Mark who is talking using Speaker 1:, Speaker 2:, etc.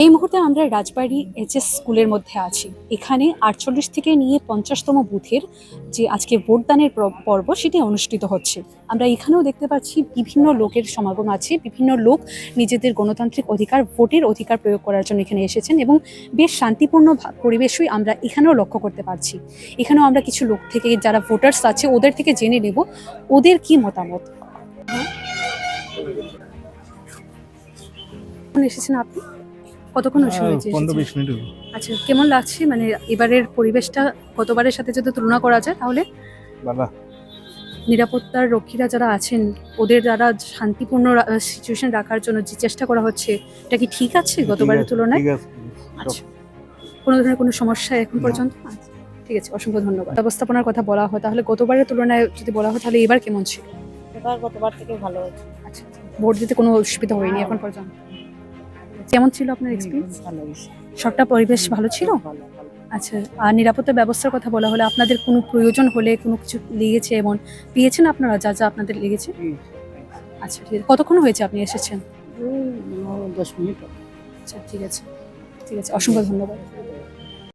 Speaker 1: এই মুহূর্তে আমরা রাজবাড়ী এইচএস স্কুলের মধ্যে আছি। এখানে ৪৮ থেকে নিয়ে ৫০তম বুথের যে আজকে ভোটদানের পর্ব সেটি অনুষ্ঠিত হচ্ছে। আমরা এখানেও দেখতে পাচ্ছি বিভিন্ন লোকের সমাগম আছে। বিভিন্ন লোক নিজেদের গণতান্ত্রিক অধিকার, ভোটের অধিকার প্রয়োগ করার জন্য এখানে এসেছেন এবং বেশ শান্তিপূর্ণ পরিবেশই আমরা এখানেও লক্ষ্য করতে পারছি। এখানেও আমরা কিছু লোক থেকে, যারা ভোটার্স আছে ওদের থেকে জেনে নেব ওদের কি মতামত। কখন এসেছেন আপনি? কতক্ষণ হয়েছে?
Speaker 2: 15-20 মিনিট হলো।
Speaker 1: আচ্ছা, কেমন লাগছে? মানে এবারের পরিবেশটা গতবারের সাথে যদি তুলনা করা যায় তাহলে
Speaker 2: বাবা
Speaker 1: নিরাপত্তার রক্ষীরা যারা আছেন ওদের দ্বারা শান্তিপূর্ণ সিচুয়েশন রাখার জন্য যে চেষ্টা করা হচ্ছে, এটা কি ঠিক আছে গতবারের তুলনায়?
Speaker 2: ঠিক আছে।
Speaker 1: আচ্ছা, কোনো ধরনের কোনো সমস্যা এখন
Speaker 2: না।
Speaker 1: পর্যন্ত? আচ্ছা, ঠিক আছে, অসংখ্য ধন্যবাদ। ব্যবস্থাপনার কথা বলা হয় তাহলে গতবারের তুলনায় যদি বলা হয় তাহলে এবার কেমন ছিল?
Speaker 3: এবার গতবার থেকে ভালো হয়েছে।
Speaker 1: আচ্ছা, ভোট দিতে কোনো অসুবিধা হয়নি এখন পর্যন্ত? কেমন ছিল আপনার এক্সপিরিয়েন্স?
Speaker 3: ভালো হয়েছে।
Speaker 1: সবটা পরিবেশ ভালো ছিল?
Speaker 3: ভালো ভালো।
Speaker 1: আচ্ছা, আর নিরাপত্তা ব্যবস্থার কথা বলা হলে আপনাদের কোনো প্রয়োজন হলে কোনো কিছু লেগেছে এমন পেয়েছেন আপনারা যা আপনাদের লেগেছে? আচ্ছা, ঠিক আছে। কতক্ষণ হয়েছে আপনি এসেছেন?
Speaker 3: 10 মিনিট।
Speaker 1: আচ্ছা, ঠিক আছে, ঠিক আছে, অসংখ্য ধন্যবাদ।